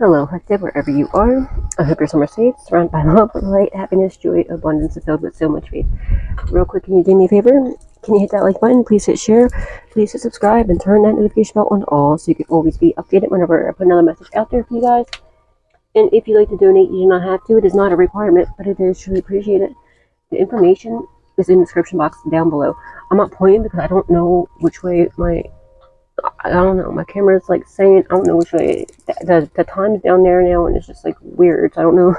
Hello, Hector, wherever you are. I hope you're somewhere safe, surrounded by love, light, happiness, joy, abundance, and filled with so much faith. Real quick, can you do me a favor? Can you hit that like button? Please hit share. Please hit subscribe and turn that notification bell on all so you can always be updated whenever I put another message out there for you guys. And if you'd like to donate, you do not have to. It is not a requirement, but it is truly appreciated. The information is in the description box down below. I'm not pointing because I don't know which way I don't know, my camera's like saying, I don't know which way, the time's down there now and it's just like weird, so I don't know.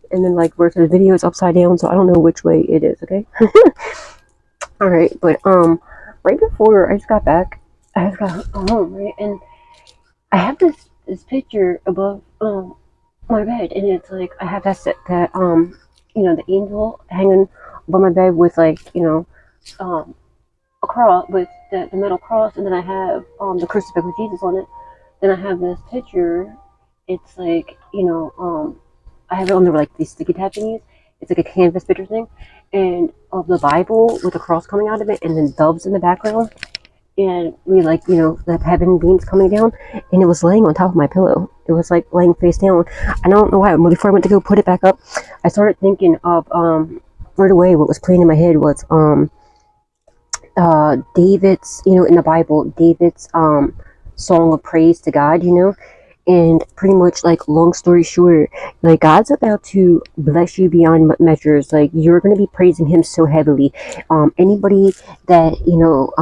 And then like where the video is upside down, so I don't know which way it is, okay? Alright, but right before I just got back, I just got home, right? And I have this picture above my bed, and it's like I have that you know, the angel hanging above my bed with like, you know, a cross with the metal cross, and then I have the crucifix with Jesus on it. Then I have this picture. It's like, you know, I have it on the like these sticky tab thingies. It's like a canvas picture thing, and of the Bible with the cross coming out of it, and then doves in the background, and we like, you know, the heaven beams coming down, and it was laying on top of my pillow. It was like laying face down. I don't know why. Before I went to go put it back up, I started thinking of right away. What was playing in my head was David's, you know, in the Bible, David's song of praise to God, you know, and pretty much like long story short, like God's about to bless you beyond measures. Like you're going to be praising him so heavily. Anybody that, you know,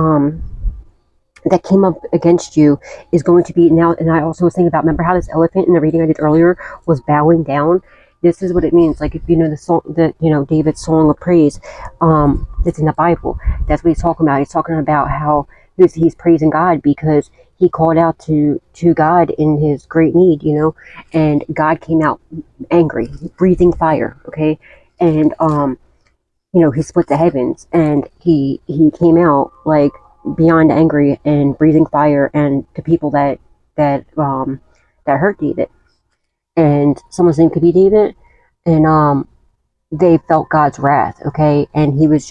that came up against you is going to be now. And I also was thinking about, remember how this elephant in the reading I did earlier was bowing down? This is what it means. Like, if you know the song, that, you know, David's song of praise, that's in the Bible. That's what he's talking about. He's talking about how he's praising God because he called out to God in his great need, you know, and God came out angry, breathing fire. Okay. And, you know, he split the heavens, and he came out like beyond angry and breathing fire, and to people that hurt David. And someone's name could be David, and they felt God's wrath, okay? And it's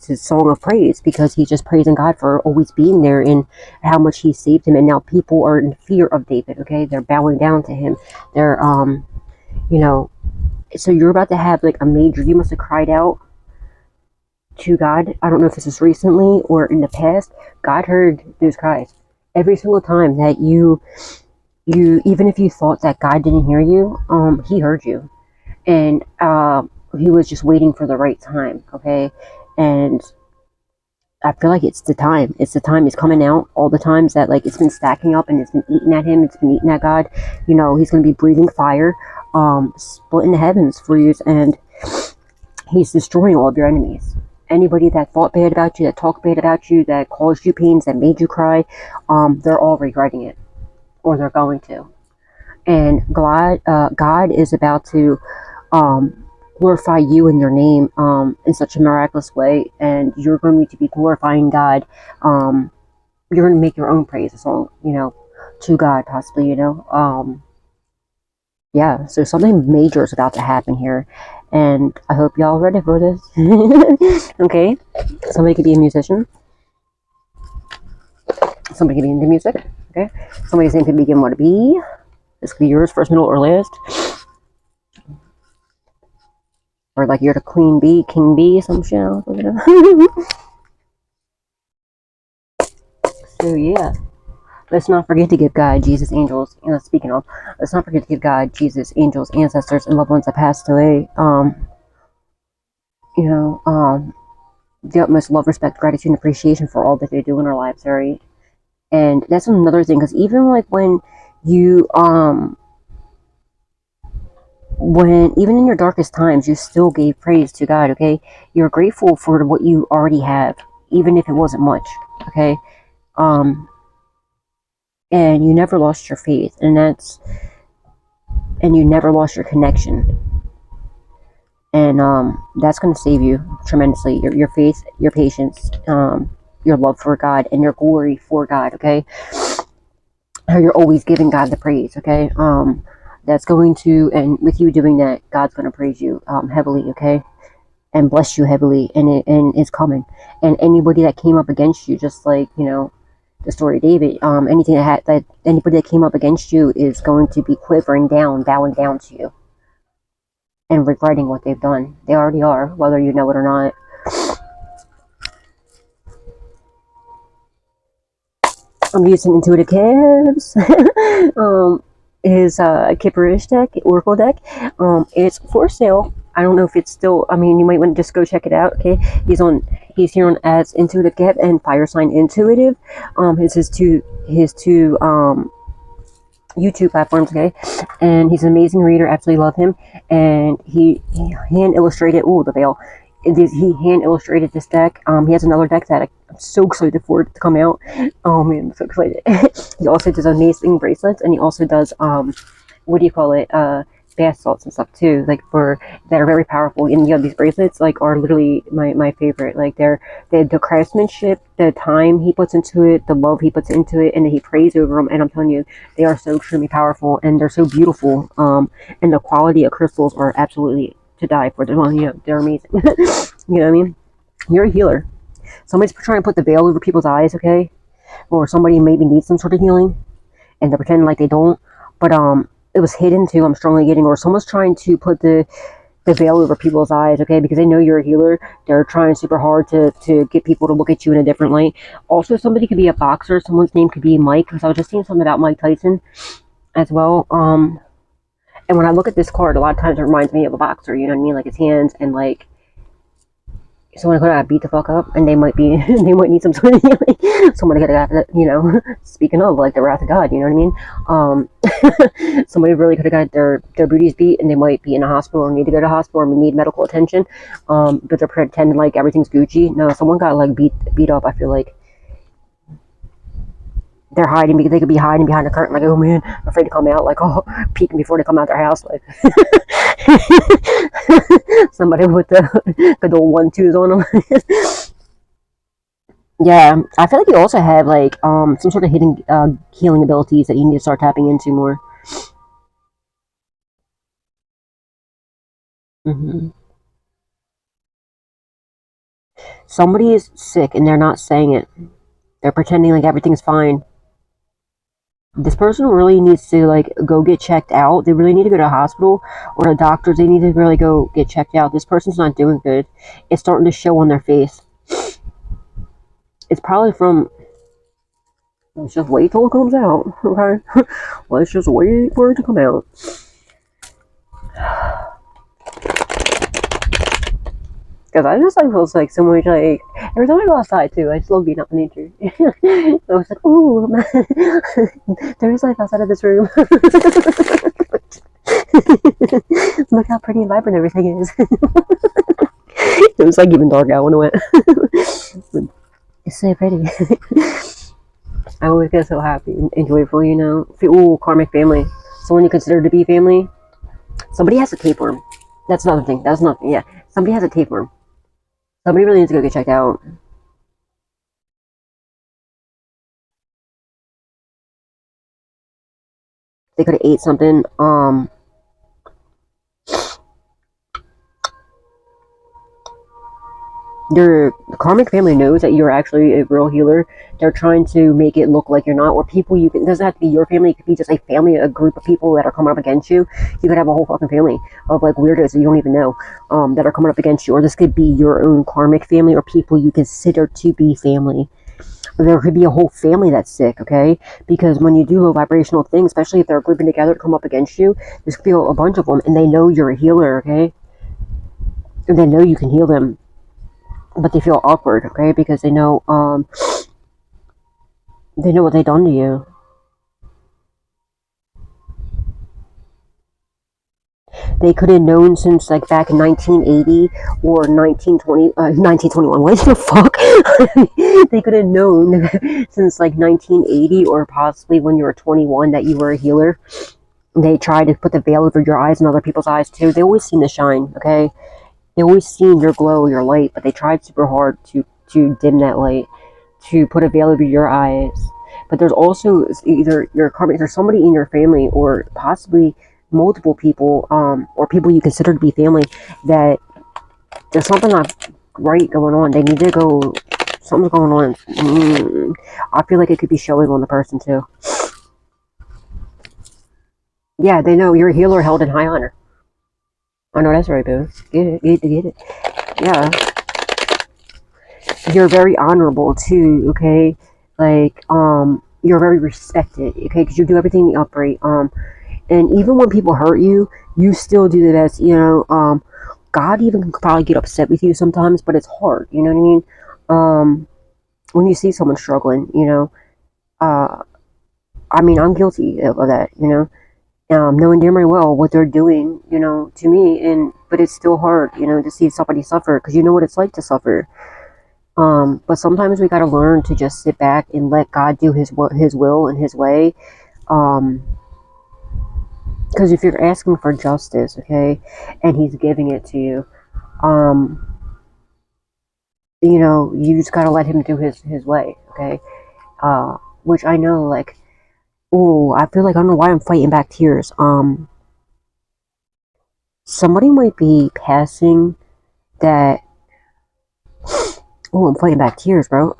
his song of praise because he's just praising God for always being there and how much he saved him. And now people are in fear of David, okay? They're bowing down to him. They're, you know, so you're about to have like you must have cried out to God. I don't know if this is recently or in the past. God heard those cries every single time that you even if you thought that God didn't hear you, he heard you, and he was just waiting for the right time, okay? And I feel like it's the time. It's coming out. All the times that like it's been stacking up and it's been eating at him, it's been eating at God, you know, he's going to be breathing fire, splitting the heavens for you, and he's destroying all of your enemies. Anybody that thought bad about you, that talked bad about you, that caused you pains, that made you cry, they're all regretting it. Or they're going to. And God is about to glorify you and your name in such a miraculous way, and you're going to be glorifying God. You're going to make your own praise song, you know, to God, possibly, you know. Yeah, so something major is about to happen here, and I hope y'all ready for this. Okay, somebody could be a musician. Somebody could be into music. Okay, somebody's name could begin with a B. This could be yours, first, middle, or last. Or like you're the queen bee, king bee, some shit. So yeah, let's not forget to give God, Jesus, angels. And speaking of, let's not forget to give God, Jesus, angels, ancestors, and loved ones that passed away. You know, the utmost love, respect, gratitude, and appreciation for all that they do in our lives, right? And that's another thing, because even like when you even in your darkest times, you still gave praise to God, okay? You're grateful for what you already have, even if it wasn't much, okay? And you never lost your faith, and you never lost your connection. And that's going to save you tremendously. Your faith, your patience, your love for God, and your glory for God, okay? How you're always giving God the praise, okay? That's going to, and with you doing that, God's going to praise you heavily, okay? And bless you heavily, and it's coming. And anybody that came up against you, just like, you know, the story of David. Anything that anybody that came up against you is going to be quivering down, bowing down to you, and regretting what they've done. They already are, whether you know it or not. I'm using Intuitive Cavs. His Kipperish deck, Oracle deck. It's for sale. I don't know if it's still. I mean, you might want to just go check it out. Okay, he's here on as Intuitive Cav and Fire Sign Intuitive. His two YouTube platforms. Okay, and he's an amazing reader. Absolutely love him. And he hand illustrated. Oh, the veil. He hand illustrated this deck. He has another deck that I'm so excited for it to come out. Oh man, I'm so excited. He also does amazing bracelets, and he also does what do you call it? Bath salts and stuff too. Like that are very powerful. And you know, these bracelets like are literally my favorite. Like the craftsmanship, the time he puts into it, the love he puts into it, and then he prays over them. And I'm telling you, they are so extremely powerful, and they're so beautiful. And the quality of crystals are absolutely to die for. Well, you know, they're amazing. You know what I mean? You're a healer. Somebody's trying to put the veil over people's eyes, okay? Or somebody maybe needs some sort of healing, and they're pretending like they don't. But it was hidden too. I'm strongly getting, or someone's trying to put the veil over people's eyes, okay? Because they know you're a healer. They're trying super hard to get people to look at you in a different light. Also, somebody could be a boxer. Someone's name could be Mike, because I was just seeing something about Mike Tyson as well. And when I look at this card, a lot of times it reminds me of a boxer, you know what I mean? Like his hands, and like someone could have beat the fuck up, and they might need some sort of healing. Somebody could have got, you know, speaking of like the wrath of God, you know what I mean? Somebody really could have got their booties beat, and they might be in a hospital or need to go to a hospital or need medical attention. But they're pretending like everything's Gucci. No, someone got like beat up. I feel like they're hiding, because they could be hiding behind the curtain, like, oh man, I'm afraid to come out, like, oh, peeking before they come out their house, like somebody with the good old 1-2s on them. Yeah, I feel like you also have like some sort of hidden healing abilities that you need to start tapping into more. Somebody is sick and they're not saying it. They're pretending like everything's fine. This person really needs to like go get checked out. They really need to go to a hospital or a doctor. They need to really go get checked out. This person's not doing good. It's starting to show on their face. It's probably from... Let's just wait till it comes out, okay? Let's just wait for it to come out. Because I just like feels like so much like every time I go outside too, I just love being out in nature. I was like, ooh, there's life outside of this room. Look how pretty and vibrant everything is. It was like even dark out when it went. It's so pretty. I always get so happy and joyful, you know. Ooh, karmic family. Someone you consider to be family. Somebody has a tapeworm. That's another thing. That's nothing. Yeah, somebody has a tapeworm. Somebody really needs to go get checked out. They could have ate something. The karmic family knows that you're actually a real healer. They're trying to make it look like you're not, or people you can, it doesn't have to be your family, it could be just a family, a group of people that are coming up against you. You could have a whole fucking family of like weirdos that you don't even know, that are coming up against you, or this could be your own karmic family or people you consider to be family. There could be a whole family that's sick, okay? Because when you do a vibrational thing, especially if they're grouping together to come up against you, there's could be a bunch of them, and they know you're a healer, okay? And they know you can heal them. But they feel awkward, okay? Because they know what they've done to you. They could have known since like back in 1980 or 1921. What the fuck? They could have known since like 1980 or possibly when you were 21 that you were a healer. They tried to put the veil over your eyes and other people's eyes too. They always seem to shine, okay? They always seen your glow, your light, but they tried super hard to dim that light, to put a veil over your eyes. But there's also either your karmic, there's somebody in your family, or possibly multiple people, or people you consider to be family, that there's something not right going on. They need to go Something's going on. I feel like it could be showing on the person too. Yeah, they know you're a healer held in high honor. I know that's right, boo. Get it. Yeah. You're very honorable too, okay? Like, you're very respected, okay? Because you do everything upright. And even when people hurt you, you still do the best, you know. God even can probably get upset with you sometimes, but it's hard, you know what I mean? When you see someone struggling, you know, I mean, I'm guilty of that, you know. Knowing damn well what they're doing, you know, to me, but it's still hard, you know, to see somebody suffer, because you know what it's like to suffer. But sometimes we gotta learn to just sit back and let God do His will and His way. Because if you're asking for justice, okay, and He's giving it to you, you know, you just gotta let Him do His way, okay. Which I know, like, oh, I feel like I don't know why I'm fighting back tears. Somebody might be passing that. Oh, I'm fighting back tears, bro.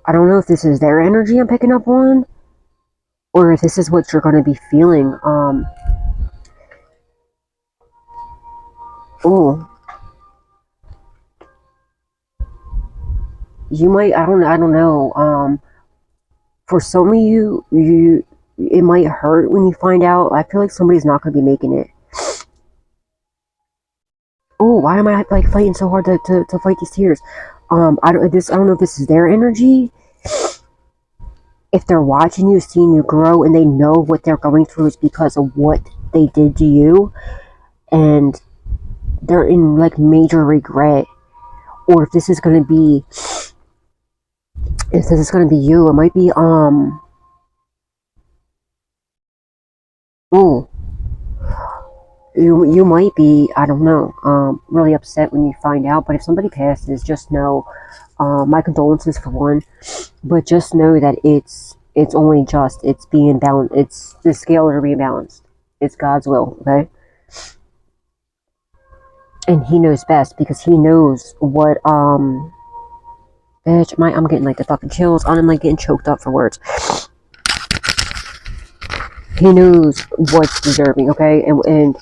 I don't know if this is their energy I'm picking up on, or if this is what you're gonna be feeling. Oh, you might. I don't know. For some of you, it might hurt when you find out. I feel like somebody's not gonna be making it. Oh, why am I like fighting so hard to fight these tears? I don't know if this is their energy. If they're watching you, seeing you grow, and they know what they're going through is because of what they did to you, and they're in like major regret, or if this is gonna be, you, it might be oh, you might be, I don't know, really upset when you find out. But if somebody passes, just know, my condolences for one, but just know that it's only just, it's being balanced, it's the scales are rebalanced. It's God's will, okay? And He knows best, because He knows what bitch, I'm getting like the fucking chills. I'm like getting choked up for words. He knows what's deserving, okay? And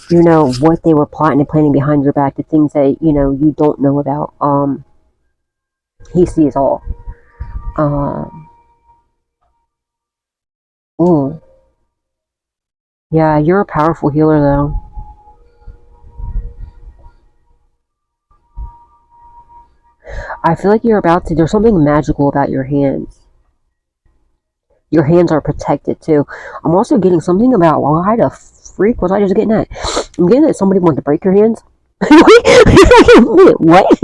you know what they were plotting and planning behind your back, the things that, you know, you don't know about. He sees all. Oh. Yeah, you're a powerful healer though. I feel like you're about to, there's something magical about your hands. Your hands are protected too. I'm also getting something about, why the freak was I just getting at? I'm getting that somebody wanted to break your hands. What?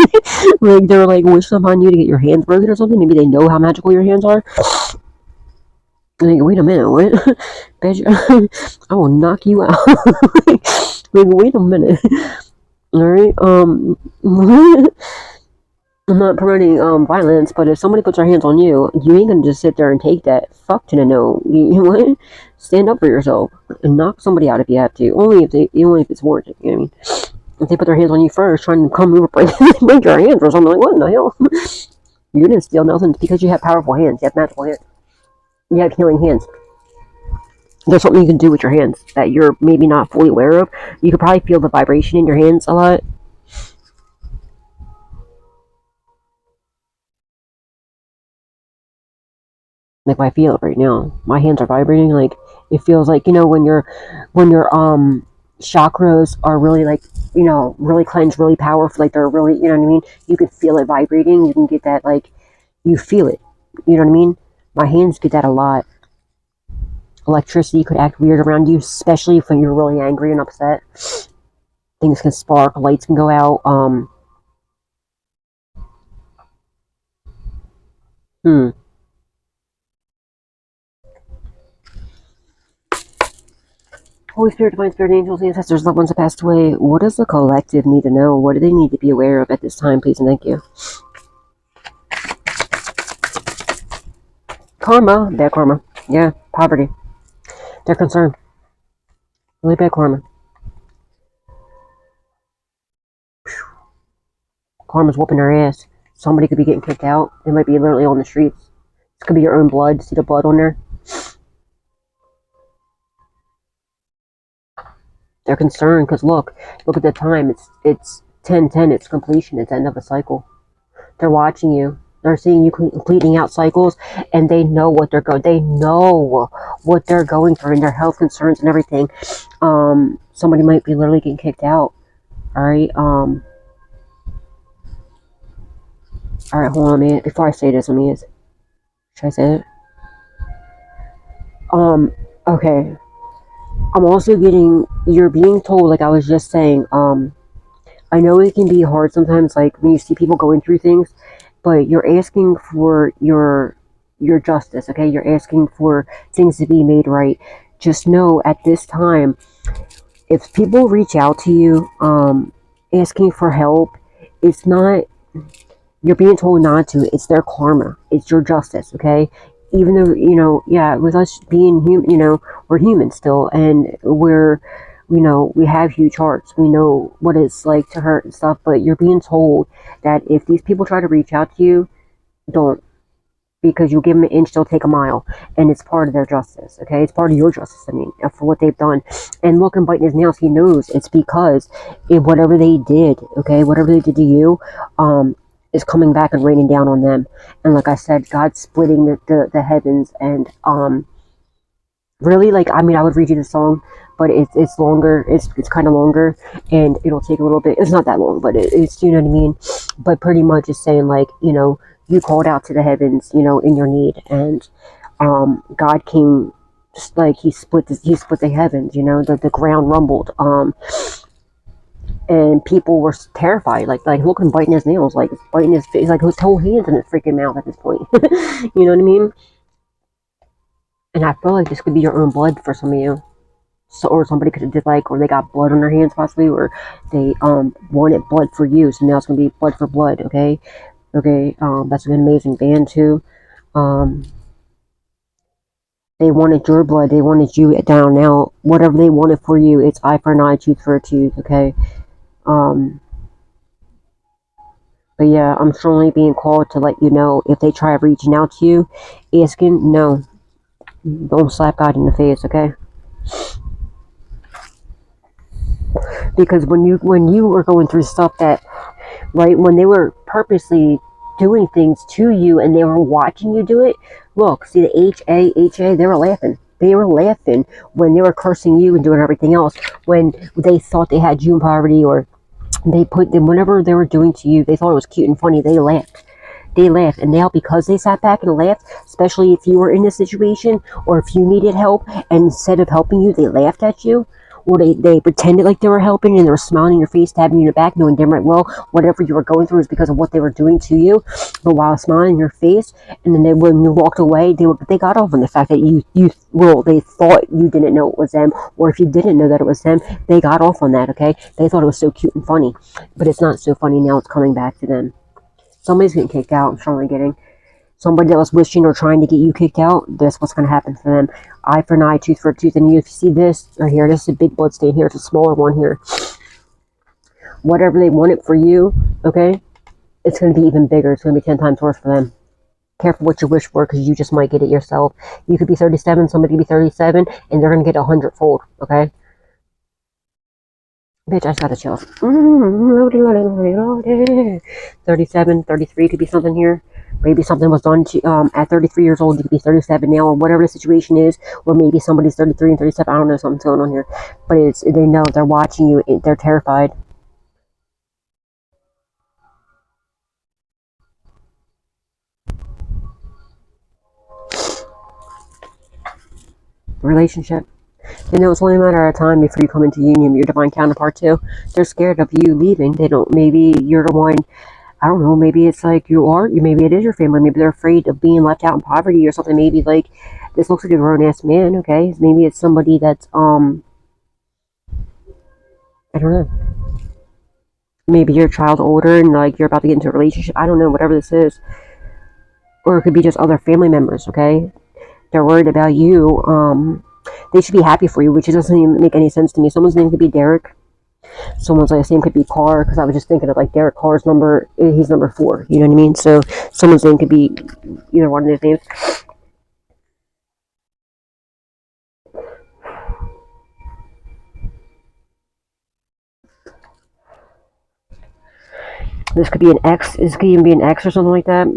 Like they're like wishing upon you to get your hands broken or something. Maybe they know how magical your hands are. Like, wait a minute, what? Bitch, I will knock you out. Like, wait a minute. Alright, I'm not promoting violence, but if somebody puts their hands on you, you ain't gonna just sit there and take that. Fuck to the no. You know what? Stand up for yourself and knock somebody out if you have to. Only if it's warranted. You know what I mean? If they put their hands on you first, trying to come over break your hands or something, like, what in the hell? You didn't steal nothing, because you have powerful hands. You have magical hands. You have healing hands. There's something you can do with your hands that you're maybe not fully aware of. You could probably feel the vibration in your hands a lot. Like, I feel it right now. My hands are vibrating. Like, it feels like, you know, when your chakras are really, like, you know, really cleansed, really powerful, like they're really, you know what I mean? You can feel it vibrating. You can get that, like, you feel it. You know what I mean? My hands get that a lot. Electricity could act weird around you, especially if you're really angry and upset. Things can spark, lights can go out. Holy Spirit, Divine Spirit, angels, ancestors, loved ones that passed away. What does the collective need to know? What do they need to be aware of at this time, please and thank you? Karma, bad karma. Yeah, poverty. They're concerned. Really bad karma. Karma's whooping their ass. Somebody could be getting kicked out. They might be literally on the streets. This could be your own blood. See the blood on there? They're concerned because look at the time. It's 10:10. It's completion. It's end of a cycle. They're watching you. They're seeing you completing out cycles, and they know what they're going. They know what they're going through and their health concerns and everything. Somebody might be literally getting kicked out. All right. All right. Hold on a minute. Before I say this, should I say it? Okay. I'm also you're being told, like I was just saying, I know it can be hard sometimes, like when you see people going through things, but you're asking for your justice, okay? You're asking for things to be made right. Just know at this time, if people reach out to you, asking for help, it's not, you're being told not to, it's their karma, it's your justice, okay? Even though, yeah, with us being human, we're human still, and we have huge hearts. We know what it's like to hurt and stuff, but you're being told that if these people try to reach out to you, don't. Because you give them an inch, they'll take a mile. And it's part of their justice, okay? It's part of your justice, for what they've done. And look, and biting his nails, he knows it's because whatever they did, okay, whatever they did to you, is coming back and raining down on them. And like I said, God's splitting the heavens, and really, like, I would read you the song, but it's longer, it's kind of longer, and it'll take a little bit. It's not that long, but it's, you know what I mean? But pretty much it's saying, like, you called out to the heavens, in your need, and God came, just like he split the heavens, the ground rumbled, and people were terrified, like looking, biting his nails, like biting his face, like his whole hands in his freaking mouth at this point. You know what I mean? And I feel like this could be your own blood for some of you. So, or somebody could have did, like, or they got blood on their hands possibly, or they wanted blood for you, so now it's gonna be blood for blood. Okay, that's an amazing band too. They wanted your blood, they wanted you down. Now whatever they wanted for you, it's eye for an eye, tooth for a tooth. Okay. But yeah, I'm strongly being called to let you know, if they try reaching out to you, asking, no, don't slap God in the face, okay? Because when you were going through stuff that, right, when they were purposely doing things to you and they were watching you do it, look, see the HA, they were laughing. They were laughing when they were cursing you and doing everything else, when they thought they had you in poverty, or they put them, whatever they were doing to you, they thought it was cute and funny. They laughed. And now, because they sat back and laughed, especially if you were in this situation, or if you needed help, and instead of helping you, they laughed at you, or they pretended like they were helping, and they were smiling in your face, tapping you in the back, knowing damn right well whatever you were going through is because of what they were doing to you, but while smiling in your face. And then when you walked away, they got off on the fact that they thought you didn't know it was them, or if you didn't know that it was them, they got off on that. Okay, they thought it was so cute and funny, but it's not so funny now. It's coming back to them. Somebody's getting kicked out. I'm strongly getting somebody that was wishing or trying to get you kicked out. That's what's going to happen for them. Eye for an eye, tooth for a tooth. And you see this right here, this is a big blood stain here. It's a smaller one here. Whatever they wanted for you, okay, it's going to be even bigger. It's going to be 10 times worse for them. Careful what you wish for, because you just might get it yourself. You could be 37, somebody could be 37, and they're going to get 100-fold, okay? Bitch, I just got the chills. 37, 33 could be something here. Maybe something was done to, at 33 years old, you could be 37 now, or whatever the situation is. Or maybe somebody's 33 and 37. I don't know, something's going on here. But they know, they're watching you, they're terrified. Relationship. They know it's only a matter of time before you come into union with your divine counterpart too. They're scared of you leaving. They don't, maybe you're the one, I don't know, maybe it's like maybe it is your family. Maybe they're afraid of being left out in poverty or something. Maybe like, this looks like a grown-ass man, okay? Maybe it's somebody that's, I don't know. Maybe you're a child older and like you're about to get into a relationship. I don't know, whatever this is. Or it could be just other family members, okay? They're worried about you, They should be happy for you, which doesn't even make any sense to me. Someone's name could be Derek. Someone's like name could be Carr, because I was just thinking of like Derek Carr's number. He's number 4. You know what I mean? So someone's name could be either one of those names. This could be an X. This could even be an X or something like that.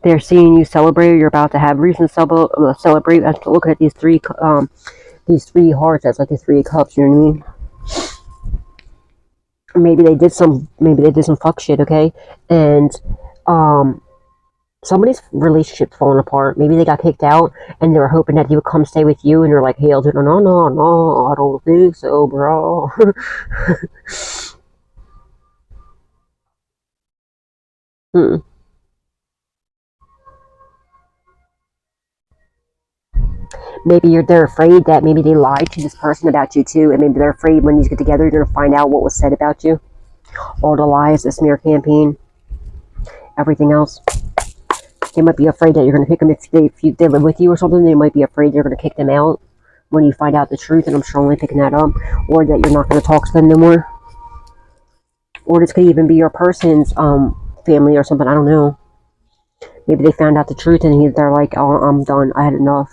They're seeing you celebrate. You're about to have reason to celebrate. I'm looking at these three hearts. That's like the 3 cups. You know what I mean? Maybe they did some fuck shit. Okay, and somebody's relationship's falling apart. Maybe they got kicked out, and they were hoping that he would come stay with you. And you're like, hey, no, I don't think so, bro. Maybe they're afraid that maybe they lied to this person about you too, and maybe they're afraid when you get together, you're gonna find out what was said about you. All the lies, the smear campaign, everything else. They might be afraid that you're gonna pick them if they live with you or something. They might be afraid you're gonna kick them out when you find out the truth, and I'm strongly picking that up. Or that you're not gonna talk to them no more. Or this could even be your person's family or something. I don't know. Maybe they found out the truth and they're like, oh, I'm done. I had enough.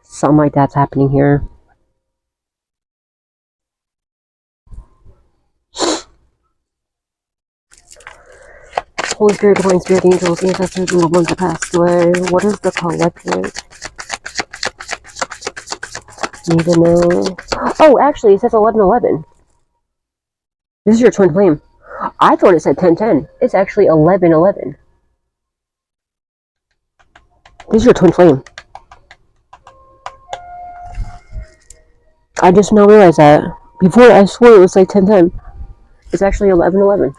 Something like that's happening here. Holy Spirit, Divine Spirit, Angels, Ancestors, and loved ones that passed away. What is the collective? Need to know. Oh, actually, it says 1111. This is your twin flame. I thought it said 1010. It's actually 1111. This is your twin flame. I just now realized that. Before, I swore it was like 1010. It's actually 1111.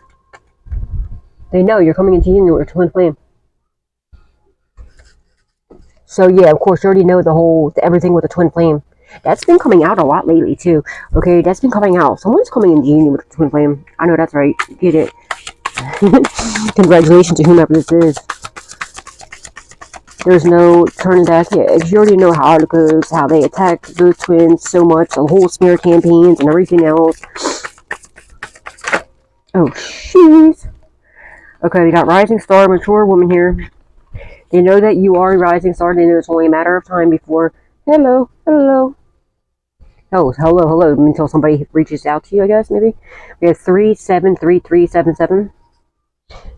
They know you're coming into union with your twin flame. So yeah, of course, you already know everything with the twin flame. That's been coming out a lot lately too. Okay, that's been coming out. Someone's coming into union with the twin flame. I know that's right. Get it. Congratulations to whomever this is. There's no turning back here. You already know how it goes, how they attack the twins so much, the whole smear campaigns and everything else. Oh, jeez. Okay, we got rising star, mature woman here. They know that you are a rising star. They know it's only a matter of time before. Hello. Oh, hello. Until somebody reaches out to you, I guess, maybe. We have 373377.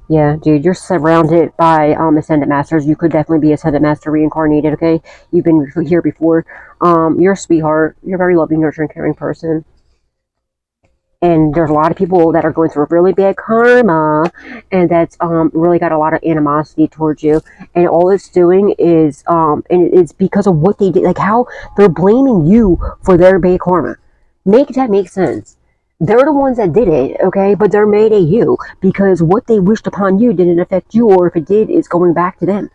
Yeah, dude, you're surrounded by Ascendant Masters. You could definitely be Ascendant Master reincarnated, okay? You've been here before. You're a sweetheart. You're a very loving, nurturing, caring person. And there's a lot of people that are going through a really bad karma, and that's really got a lot of animosity towards you. And all it's doing is, and it's because of what they did, like how they're blaming you for their bad karma. Make that make sense. They're the ones that did it, okay? But they're mad at you because what they wished upon you didn't affect you, or if it did, it's going back to them.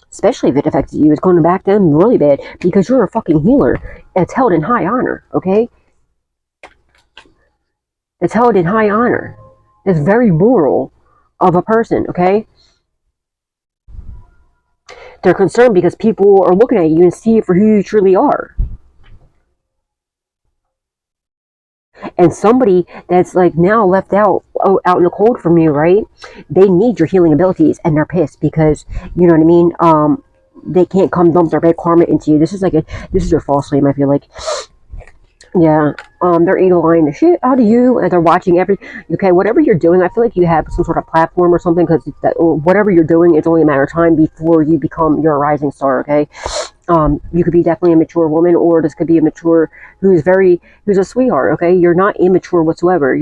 Especially if it affected you, it's going back to them really bad because you're a fucking healer. It's held in high honor, okay? It's held in high honor. It's very moral of a person, okay? They're concerned because people are looking at you and see it for who you truly are. And somebody that's like now left out in the cold from you, right? They need your healing abilities, and they're pissed because, you know what I mean? They can't come dump their bad karma into you. This is your false flame, I feel like. Yeah, they're eagle-eyeing the shit out of you, and they're watching okay, whatever you're doing, I feel like you have some sort of platform or something, because whatever you're doing, it's only a matter of time before you become your rising star, okay? You could be definitely a mature woman, or this could be a mature who's a sweetheart, okay? You're not immature whatsoever.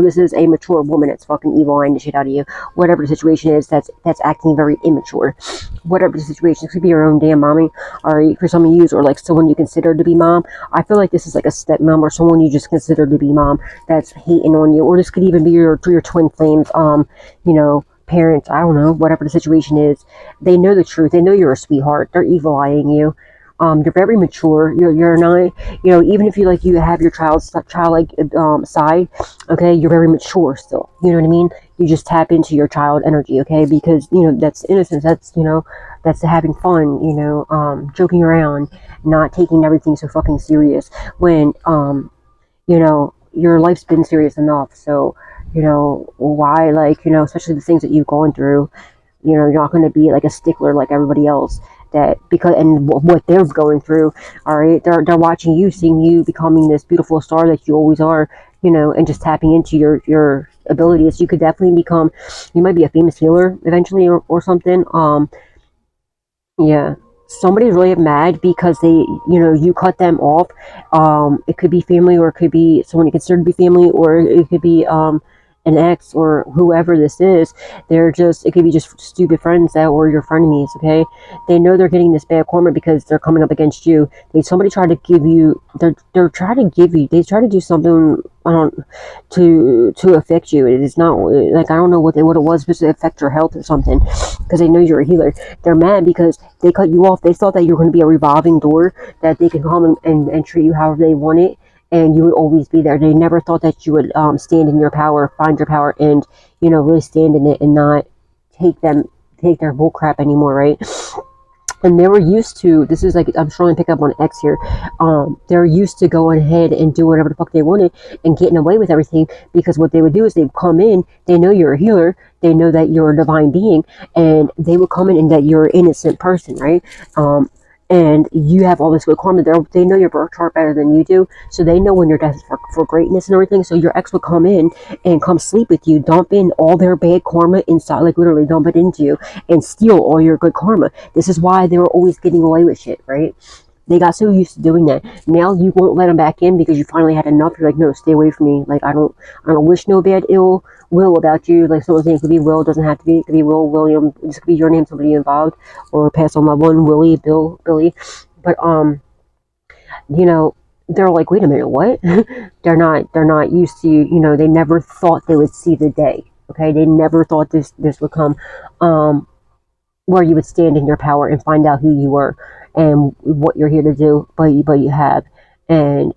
This is a mature woman that's fucking evil-eyeing the shit out of you. Whatever the situation is, that's acting very immature. Whatever the situation, it could be your own damn mommy, or for some of you, or like someone you consider to be mom. I feel like this is like a stepmom, or someone you just consider to be mom that's hating on you, or this could even be your twin flames, you know, parents. I don't know, whatever the situation is. They know the truth. They know you're a sweetheart. They're evil-eyeing you. You're very mature. You're not, you know, even if you have your childlike side, okay, you're very mature still. You know what I mean? You just tap into your child energy, okay? Because, you know, that's innocence. That's, you know, that's having fun, you know, joking around, not taking everything so fucking serious when, you know, your life's been serious enough. So, you know, why, like, you know, especially the things that you've gone through, you know, you're not going to be like a stickler like everybody else. That because and what they're going through, all right, they're watching you, seeing you becoming this beautiful star that you always are, you know, and just tapping into your abilities. You could definitely become, you might be a famous healer eventually, or something. Yeah, somebody's really mad because they, you know, you cut them off. It could be family, or it could be someone you consider to be family, or it could be an ex, or whoever this is. They're just, it could be just stupid friends that were your frenemies. Okay, they know they're getting this bad karma because they're coming up against you. Somebody tried to give you, they're trying to give you, they try to do something, I don't, to affect you. It is not like, I don't know what it was, supposed to affect your health or something, because they know you're a healer. They're mad because they cut you off. They thought that you were going to be a revolving door, that they can come and treat you however they want it, and you would always be there. They never thought that you would stand in your power, find your power, and, you know, really stand in it and not take their bull crap anymore, right? And they were used to, this is like, I'm trying to pick up on X here, they're used to going ahead and do whatever the fuck they wanted and getting away with everything, because what they would do is they'd come in, they know you're a healer, they know that you're a divine being, and they would come in and that you're an innocent person, right? And you have all this good karma. They know your birth chart better than you do, so they know when you're destined for greatness and everything. So your ex would come in and come sleep with you, dump in all their bad karma inside, like literally dump it into you, and steal all your good karma. This is why they were always getting away with shit, right? They got so used to doing that. Now you won't let them back in because you finally had enough. You're like, no, stay away from me. Like, I don't wish no bad ill will about you. Like, someone's name could be Will, doesn't have to be. It could be Will, William. This could be your name, somebody involved, or pass on loved one, Willie, Bill, Billy. But you know, they're like, wait a minute, what? they're not used to, you know, they never thought they would see the day. Okay, they never thought this would come, where you would stand in your power and find out who you were and what you're here to do, but you have. And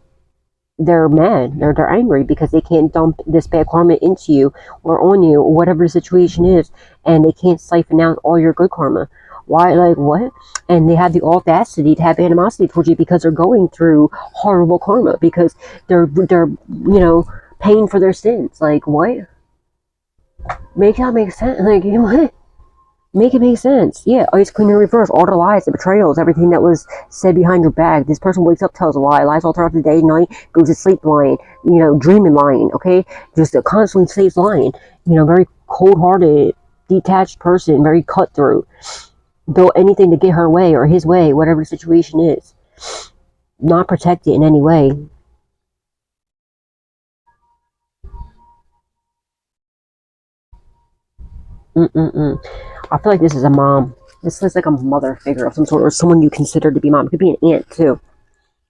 they're mad, they're angry because they can't dump this bad karma into you or on you, or whatever the situation is, and they can't siphon out all your good karma. Why? Like, what? And they have the audacity to have animosity towards you because they're going through horrible karma, because they're you know, paying for their sins. Like, what? Make that make sense. Like, you know what? Make it make sense. Yeah, ice clean in reverse. All the lies, the betrayals, everything that was said behind your back. This person wakes up, tells a lie, lies all throughout the day, night, goes to sleep lying, you know, dreaming lying, okay? Just constantly stays lying. You know, very cold-hearted, detached person, very cutthroat. Do anything to get her way or his way, whatever the situation is. Not protected in any way. I feel like this is a mom. This is like a mother figure of some sort, or someone you consider to be mom. It could be an aunt, too.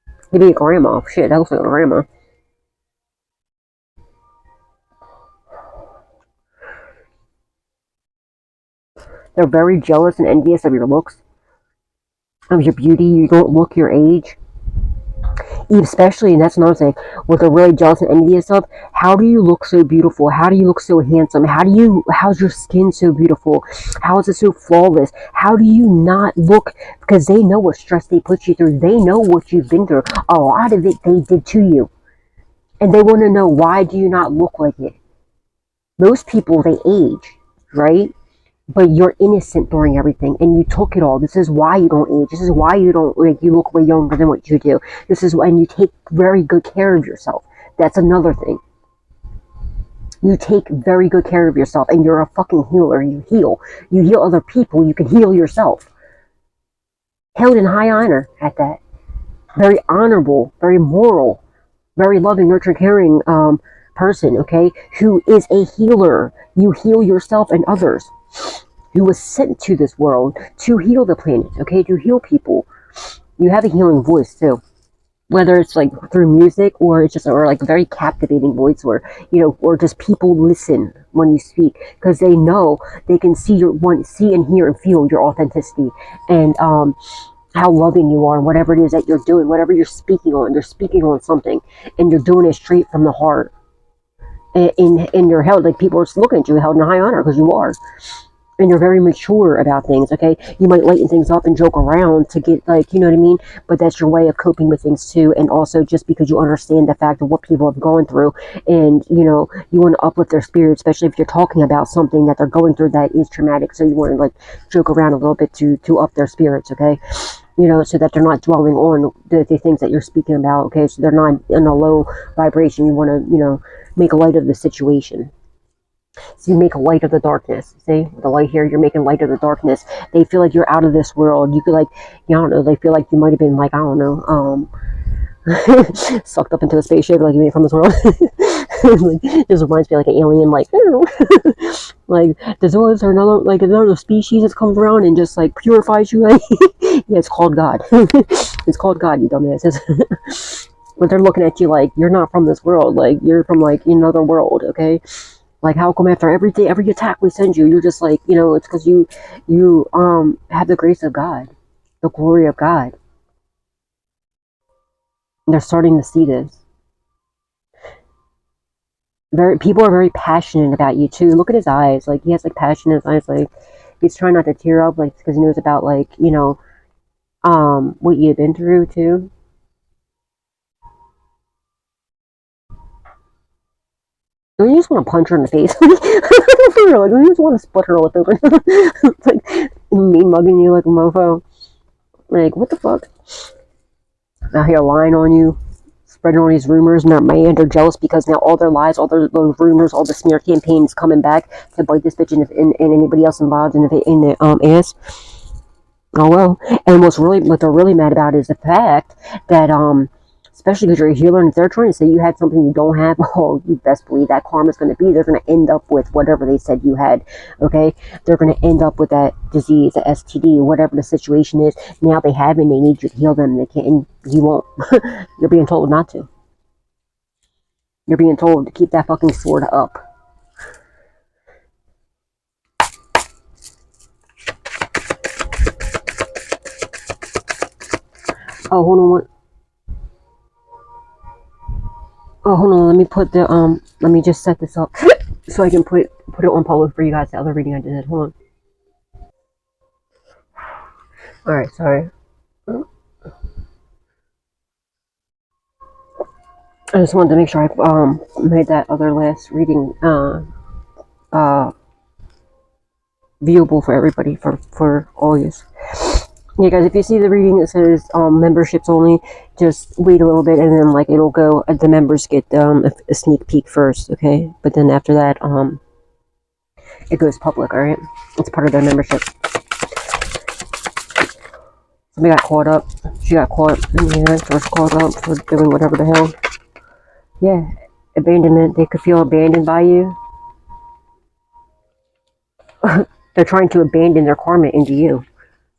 It could be a grandma. Shit, that looks like a grandma. They're very jealous and envious of your looks, of your beauty. You don't look your age. Especially, and that's another thing, what they're really jealous and envious of, how do you look so beautiful? How do you look so handsome? How's your skin so beautiful? How is it so flawless? How do you not look, because they know what stress they put you through. They know what you've been through. A lot of it they did to you. And they want to know, why do you not look like it? Most people, they age, right? But you're innocent during everything, and you took it all. This is why you don't age. This is why you don't, like, you look way younger than what you do. This is when you take very good care of yourself. That's another thing. You take very good care of yourself, and you're a fucking healer. You heal. You heal other people. You can heal yourself. Held in high honor at that. Very honorable, very moral, very loving, nurturing, caring person, okay? Who is a healer. You heal yourself and others. Who was sent to this world to heal the planet, okay? To heal people. You have a healing voice, too. Whether it's like through music, or it's just, or like a very captivating voice, or, you know, or just people listen when you speak, because they know they can see and hear and feel your authenticity, and how loving you are, and whatever it is that you're doing, whatever you're speaking on something, and you're doing it straight from the heart. in your held, like people are looking at you held in high honor because you are. And you're very mature about things, okay? You might lighten things up and joke around to get, like, you know what I mean? But that's your way of coping with things too. And also just because you understand the fact of what people have gone through, and, you know, you want to uplift their spirit, especially if you're talking about something that they're going through that is traumatic. So you want to, like, joke around a little bit to up their spirits, okay? You know, so that they're not dwelling on the things that you're speaking about, okay? So they're not in a low vibration. You want to, you know, make light of the situation. So you make light of the darkness. See the light here, you're making light of the darkness. They feel like you're out of this world. You feel like, you don't know, they feel like you might have been, like, I don't know, sucked up into a spaceship, like you made from this world. Like, this reminds me of, like, an alien, like, like there's always another species that comes around and just, like, purifies you. Yeah, it's called God. It's called God, you dumbasses. But they're looking at you like you're not from this world, like you're from, like, another world, okay? Like, how come after every attack we send you, you're just like, you know, it's because you have the grace of God, the glory of God. And they're starting to see this. People are very passionate about you too. Look at his eyes, like he has, like, passion in his eyes, like he's trying not to tear up, like, because he knows about, like, you know, what you've been through too. Don't you just want to punch her in the face? Like, you just want to split her lip open. Like, mean mugging you like a mofo. Like, what the fuck? Now here lying on you, spreading all these rumors, and they're mad, they're jealous because now all their lies, all their rumors, all the smear campaigns coming back to bite this bitch and anybody else involved in the ass. Oh well. And what they're really mad about is the fact that especially because you're a healer, and if they're trying to say you had something you don't have, oh, you best believe that karma's going to be, they're going to end up with whatever they said you had, okay? They're going to end up with that disease, the STD, whatever the situation is. Now they have it, and they need you to heal them. They can't, and you won't. You're being told not to. You're being told to keep that fucking sword up. Oh, hold on, what? Oh, hold on, let me put the, let me just set this up so I can put it on public for you guys, the other reading I did. Hold on. Alright, sorry. I just wanted to make sure I, made that other last reading, viewable for everybody, for all of you. Yeah, guys, if you see the reading that says memberships only, just wait a little bit, and then, like, it'll go, the members get a sneak peek first, okay? But then after that, it goes public, alright? It's part of their membership. Somebody got caught up. She got caught in the act, or was caught up for doing whatever the hell. Yeah, abandonment. They could feel abandoned by you. They're trying to abandon their karma into you.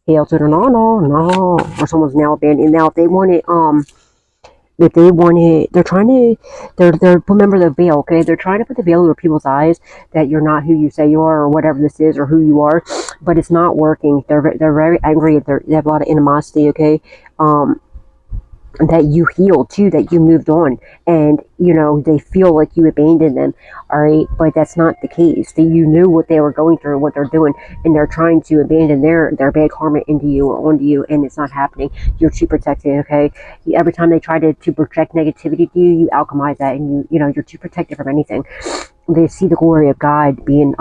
Hail to the no. Or someone's now abandoned. Now, if they want it, they're trying to, remember the veil, okay? They're trying to put the veil over people's eyes that you're not who you say you are, or whatever this is, or who you are, but it's not working. They're very angry. They have a lot of animosity, okay? That you healed too, that you moved on, and, you know, they feel like you abandoned them, alright? But that's not the case. That you knew what they were going through, what they're doing, and they're trying to abandon their bad karma into you or onto you, and it's not happening. You're too protected, okay? Every time they try to project negativity to you, you alchemize that, and you know, you're too protected from anything. They see the glory of God being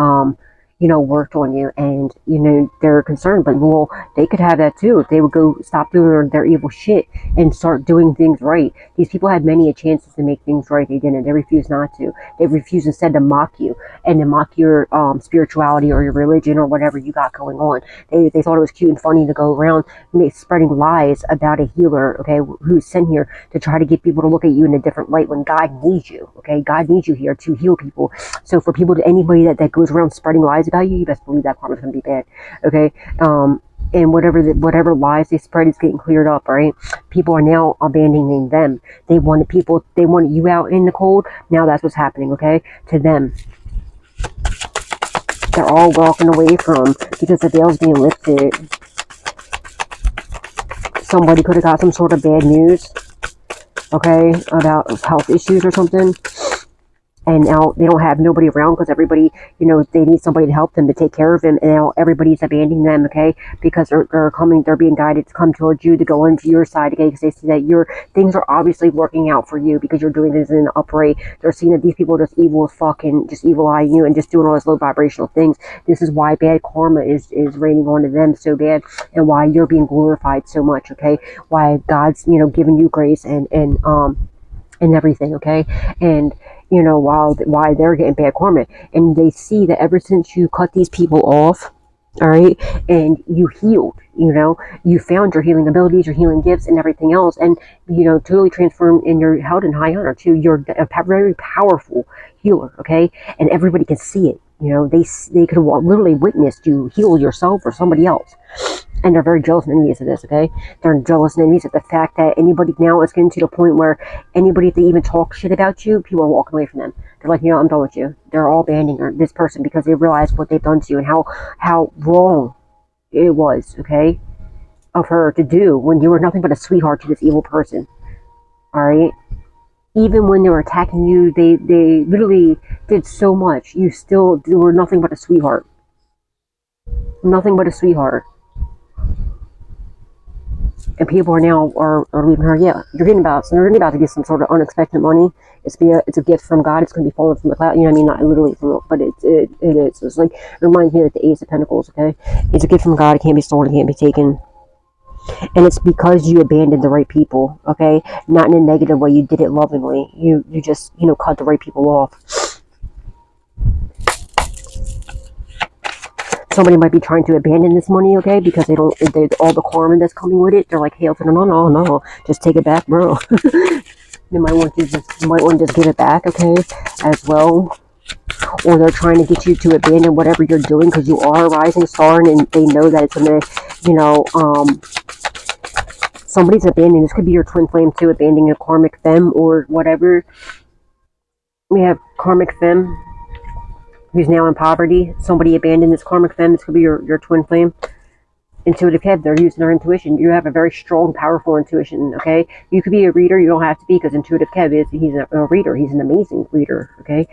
you know, worked on you, and, you know, they're concerned. But, well, they could have that too if they would go stop doing their evil shit and start doing things right. These people had many chances to make things right. They didn't. They refused not to. They refused instead to mock you and to mock your spirituality or your religion or whatever you got going on. They thought it was cute and funny to go around spreading lies about a healer, okay, who's sent here to try to get people to look at you in a different light when God needs you, okay? God needs you here to heal people. So for people, anybody that goes around spreading lies about you best believe that karma's gonna be bad, okay? And whatever lies they spread is getting cleared up, right? People are now abandoning them. They wanted you out in the cold. Now that's what's happening, okay? To them, they're all walking away from, because the veil's being lifted. Somebody could have got some sort of bad news, okay, about health issues or something. and now they don't have nobody around because everybody, you know, they need somebody to help them, to take care of them, and now everybody's abandoning them, okay, because they're being guided to come towards you, to go into your side, okay, because they see that your things are obviously working out for you because you're doing this in an upright. They're seeing that these people are just evil as fuck and just evil eyeing you and just doing all these low vibrational things. This is why bad karma is raining onto them so bad, and why you're being glorified so much, okay, why God's, you know, giving you grace and everything, okay, and you know, why they're getting bad karma. And they see that ever since you cut these people off, all right, and you healed, you know, you found your healing abilities, your healing gifts, and everything else, and, you know, totally transformed, and you're held in high honor too. You're a very powerful healer, okay, and everybody can see it. You know, they could have literally witnessed you heal yourself or somebody else. And they're very jealous and envious of this, okay? They're jealous and envious of the fact that anybody now is getting to the point where anybody that even talks shit about you, people are walking away from them. They're like, you know, I'm done with you. They're all abandoning this person because they realize what they've done to you and how wrong it was, okay, of her to do when you were nothing but a sweetheart to this evil person, all right? Even when they were attacking you, they literally did so much. You were nothing but a sweetheart. Nothing but a sweetheart. And people are now leaving her. Yeah, you're getting about to get some sort of unexpected money. It's a gift from God. It's going to be falling from the cloud. You know what I mean? Not literally from, but it is. It's like, it reminds me of the Ace of Pentacles. Okay, it's a gift from God. It can't be stolen. It can't be taken. And it's because you abandoned the right people. Okay, not in a negative way. You did it lovingly. You just, you know, cut the right people off. Somebody might be trying to abandon this money, okay, because all the karma that's coming with it. They're like, hell to no, just take it back, bro. You might want to just give it back, okay, as well. Or they're trying to get you to abandon whatever you're doing because you are a rising star, and they know that it's gonna, you know, somebody's abandoning. This could be your twin flame too, abandoning a karmic femme or whatever. We have karmic femme who's now in poverty. Somebody abandoned this karmic femme. This could be your twin flame. Intuitive Kev, they're using their intuition. You have a very strong, powerful intuition, okay? You could be a reader. You don't have to be, because Intuitive Kev he's a reader. He's an amazing reader, okay?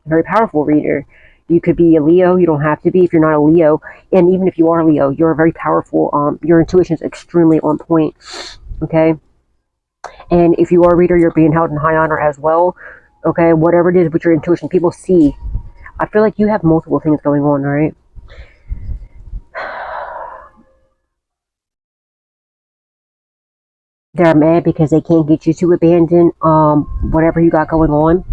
Very powerful reader. You could be a Leo. You don't have to be if you're not a Leo. And even if you are a Leo, you're very powerful. Your intuition is extremely on point, okay? And if you are a reader, you're being held in high honor as well, okay? Whatever it is with your intuition, people see. I feel like you have multiple things going on, right? They're mad because they can't get you to abandon whatever you got going on.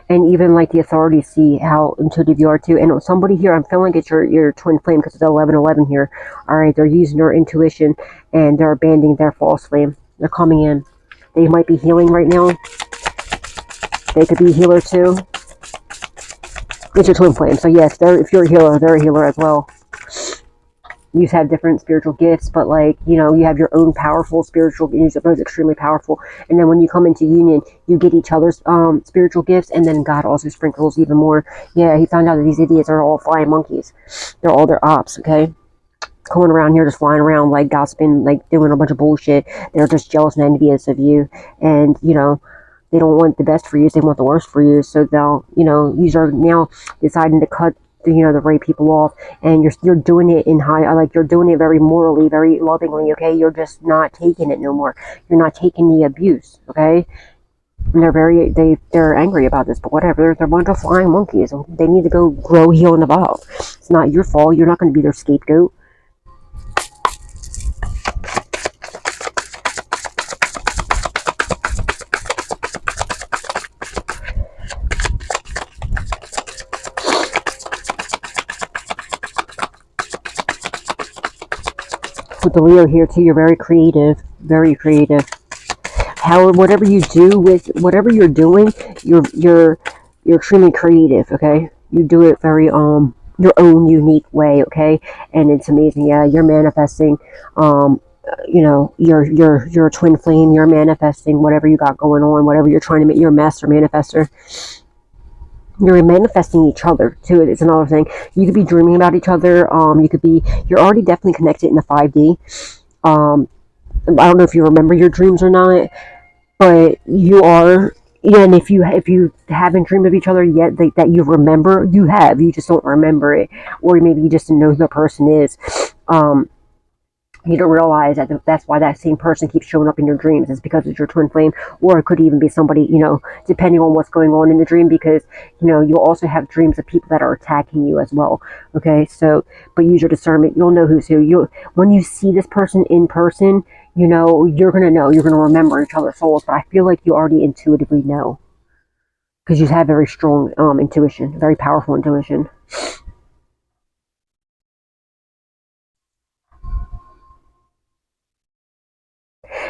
And even like the authorities see how intuitive you are too. And somebody here, I'm feeling it's your twin flame, because it's 1111 here. All right, they're using their intuition and they're abandoning their false flame. They're coming in. They might be healing right now. They could be a healer too. It's your twin flame. So yes, if you're a healer, they're a healer as well. You have different spiritual gifts, but like, you know, you have your own powerful spiritual gifts. They're both extremely powerful. And then when you come into union, you get each other's spiritual gifts, and then God also sprinkles even more. Yeah, he found out that these idiots are all flying monkeys. They're all their ops, okay? Going around here just flying around, like gossiping, like doing a bunch of bullshit. They're just jealous and envious of you. And, you know, they don't want the best for you, they want the worst for you. So they'll, you know, you are now deciding to cut, you know, the right people off, and you're doing it in high, like you're doing it very morally, very lovingly, okay? You're just not taking it no more. You're not taking the abuse, okay? And they're angry about this, but whatever. They're a bunch of flying monkeys. They need to go grow, heal, and evolve. It's not your fault. You're not going to be their scapegoat. With the Leo here too, you're very creative, very creative. Whatever you do with whatever you're doing, you're extremely creative, okay? You do it very your own unique way, okay? And it's amazing. Yeah, you're manifesting. You know, you're a twin flame. You're manifesting whatever you got going on, whatever you're trying to make. You're a master manifester. You're manifesting each other too. It's another thing. You could be dreaming about each other. You're already definitely connected in the 5D. I don't know if you remember your dreams or not, but you are, yeah, and if you haven't dreamed of each other yet, that you remember, you just don't remember it, or maybe you just didn't know who the person is. You don't realize that that's why that same person keeps showing up in your dreams. It's because it's your twin flame, or it could even be somebody, depending on what's going on in the dream, because, you'll also have dreams of people that are attacking you as well. Okay, so, but use your discernment. You'll know who's who. When you see this person in person, you're going to know, you're going to remember each other's souls, but I feel like you already intuitively know, because you have very strong intuition, very powerful intuition.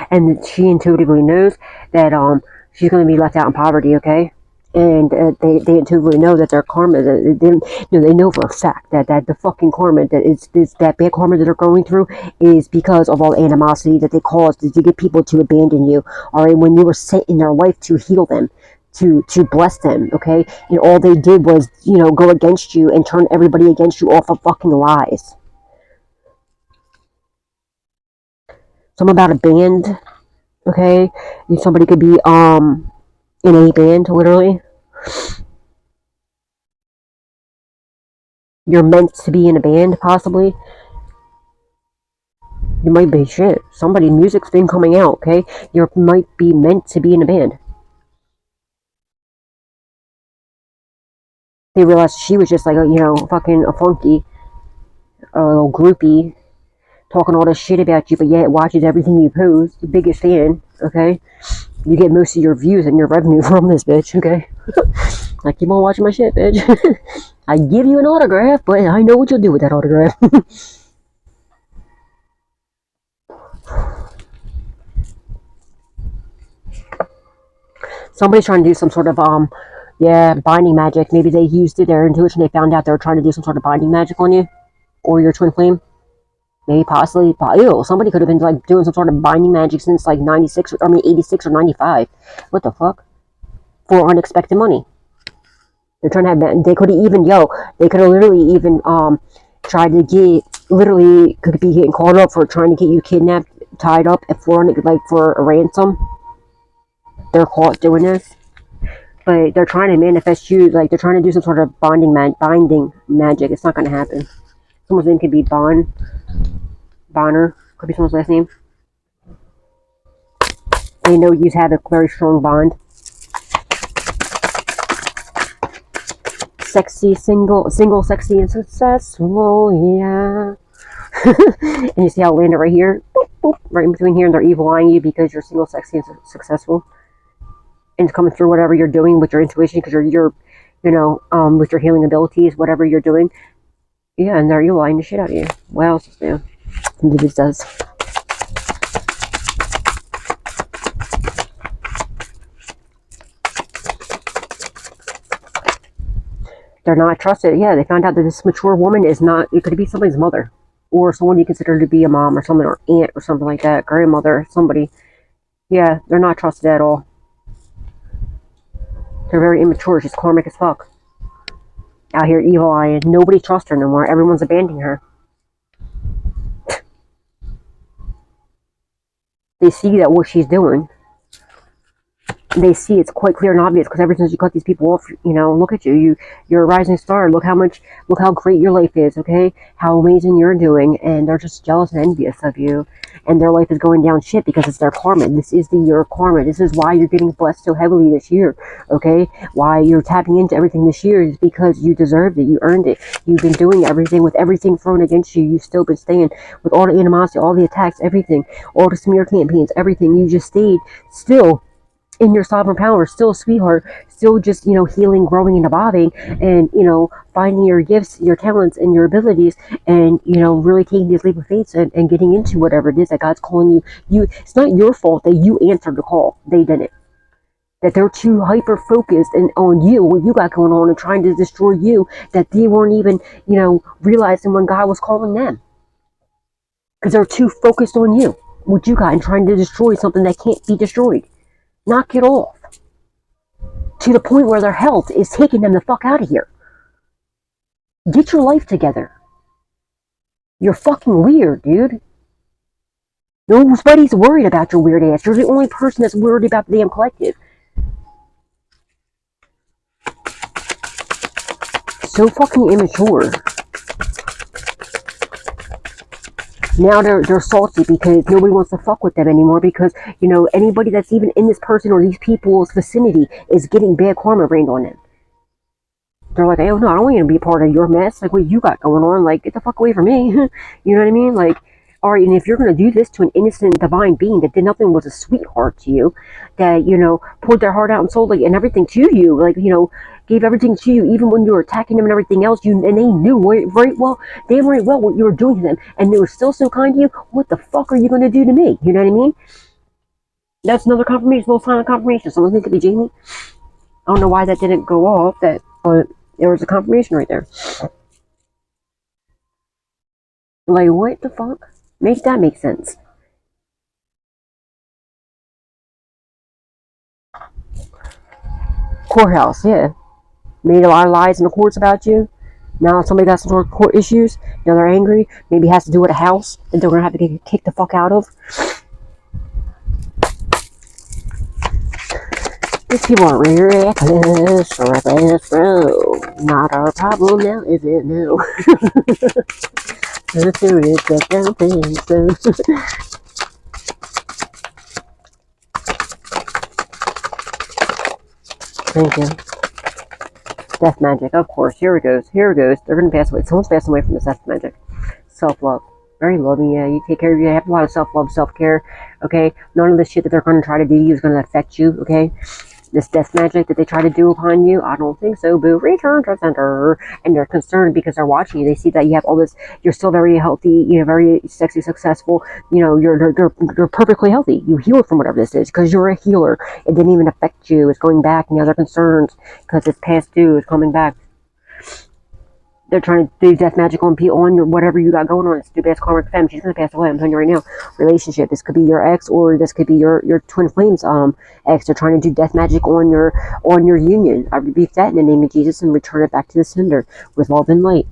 And she intuitively knows that she's going to be left out in poverty, okay? And they intuitively know that their karma, they know for a fact that the fucking karma, that bad karma that they're going through is because of all the animosity that they caused to get people to abandon you, all right, when you were sent in their life to heal them, to bless them, okay? And all they did was, go against you and turn everybody against you off of fucking lies. Something about a band, okay? Somebody could be in a band, literally. You're meant to be in a band, possibly. You might be shit. Music's been coming out, okay? You might be meant to be in a band. They realized she was just like fucking a funky, a little groupie, talking all this shit about you, but yet watches everything you post. The biggest fan, okay? You get most of your views and your revenue from this bitch, okay? I keep on watching my shit, bitch. I give you an autograph, but I know what you'll do with that autograph. Somebody's trying to do some sort of binding magic. Maybe they used their intuition. They found out they were trying to do some sort of binding magic on you or your twin flame. Maybe possibly. Ew, somebody could have been like doing some sort of binding magic since like 86 or 95. What the fuck? For unexpected money. They're trying to have. They could have even They could have literally even tried to get. Literally could be getting called up for trying to get you kidnapped, tied up for a ransom. They're caught doing this, but they're trying to manifest you. Like they're trying to do some sort of binding magic. It's not going to happen. Someone's name could be Bonner. Could be someone's last name. They know you have a very strong bond. Sexy, single, sexy, and successful, yeah. And you see how it landed right here? Boop, boop, right in between here, and they're evil-eyeing you because you're single, sexy, and successful. And it's coming through whatever you're doing with your intuition, because you're with your healing abilities, whatever you're doing. Yeah, and they're evil-eyeing the shit out of you. What else is new? This does. They're not trusted. Yeah, they found out that this mature woman is not, it could be somebody's mother, or someone you consider to be a mom, or something, or aunt, or something like that, grandmother, somebody. Yeah, they're not trusted at all. They're very immature. She's karmic as fuck. Out here evil-eyeing. Nobody trusts her no more. Everyone's abandoning her. They see that what she's doing. They see it's quite clear and obvious, because ever since you cut these people off, look at you. You're a rising star. Look how great your life is, okay? How amazing you're doing, and they're just jealous and envious of you. And their life is going down shit because it's their karma. This is your karma. This is why you're getting blessed so heavily this year, okay? Why you're tapping into everything this year is because you deserved it. You earned it. You've been doing everything. With everything thrown against you, you've still been staying. With all the animosity, all the attacks, everything, all the smear campaigns, everything, you just stayed still in your sovereign power, still a sweetheart, still just, healing, growing, and evolving, and, finding your gifts, your talents, and your abilities, and, really taking this leap of faith and getting into whatever it is that God's calling you. It's not your fault that you answered the call. They didn't. That they're too hyper-focused on you, what you got going on, and trying to destroy you, that they weren't even, realizing when God was calling them. Because they're too focused on you, what you got, and trying to destroy something that can't be destroyed. Knock it off. To the point where their health is taking them the fuck out of here. Get your life together. You're fucking weird, dude. Nobody's worried about your weird ass. You're the only person that's worried about the damn collective. So fucking immature. Now they're salty because nobody wants to fuck with them anymore because, you know, anybody that's even in this person or these people's vicinity is getting bad karma rained on them. They're like, oh no, I don't want you to be part of your mess. Like, what you got going on? Like, get the fuck away from me. You know what I mean? Like, alright, and if you're going to do this to an innocent divine being that did nothing, was a sweetheart to you, that, you know, poured their heart out and soul, like, and everything to you, like, you know, gave everything to you, even when you were attacking them and everything else, and they knew very well what you were doing to them, and they were still so kind to you, what the fuck are you going to do to me? You know what I mean? That's another confirmation, little sign of confirmation. Someone think it could be Jamie. I don't know why that didn't go off, but there was a confirmation right there. Like, what the fuck? Make that make sense. Courthouse, yeah. Made a lot of lies in the courts about you. Now somebody got some sort of court issues. Now they're angry. Maybe it has to do with a house that they're going to have to get kicked the fuck out of. These people are reckless, bro. Not our problem now, is it? No. Thank you. Death magic, of course. Here it goes. Here it goes. They're going to pass away. Someone's passing away from this death magic. Self-love. Very loving, yeah. You take care of you. Have a lot of self-love, self-care. Okay? None of the shit that they're going to try to do to you is going to affect you. Okay? This death magic that they try to do upon you, I don't think so, boo. Return to center. And they're concerned because they're watching you. They see that you have all this, you're still very healthy, you know, very sexy, successful, you know, you're perfectly healthy. You healed from whatever this is because you're a healer. It didn't even affect you. It's going back. Now they're concerned because it's past due. It's coming back. They're trying to do death magic on your whatever you got going on. It's stupid ass karmic femme. She's gonna pass away. I'm telling you right now. Relationship. This could be your ex, or this could be your twin flames ex. They're trying to do death magic on your union. I rebuke that in the name of Jesus and return it back to the sender with love and light.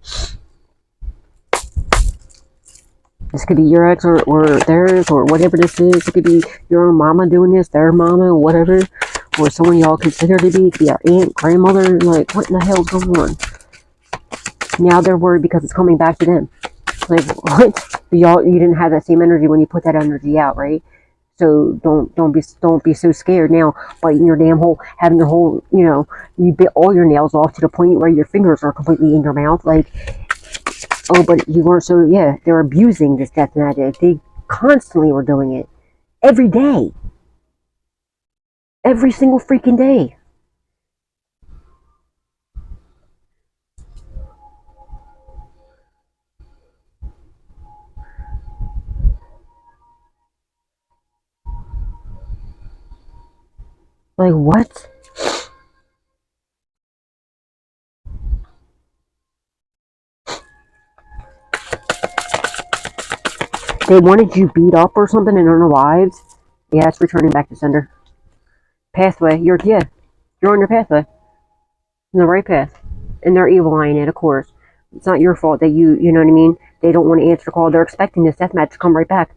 This could be your ex or theirs or whatever this is. It could be your own mama doing this, their mama, whatever, or someone y'all consider to be. It could be our aunt, grandmother. Like, what in the hell's going on? Now they're worried because it's coming back to them. Like, what? You didn't have that same energy when you put that energy out, right? So don't be so scared now, biting your damn hole, having your whole, you know, you bit all your nails off to the point where your fingers are completely in your mouth. Like, oh, but you weren't so, yeah, they're abusing this death magic. They constantly were doing it. Every day. Every single freaking day. Like, what? They wanted you beat up or something and unalived? Yeah, it's returning back to sender. Pathway. You're on your pathway. In the right path. And they're evil-eyeing it, of course. It's not your fault that you know what I mean? They don't want to answer the call. They're expecting this death match to come right back.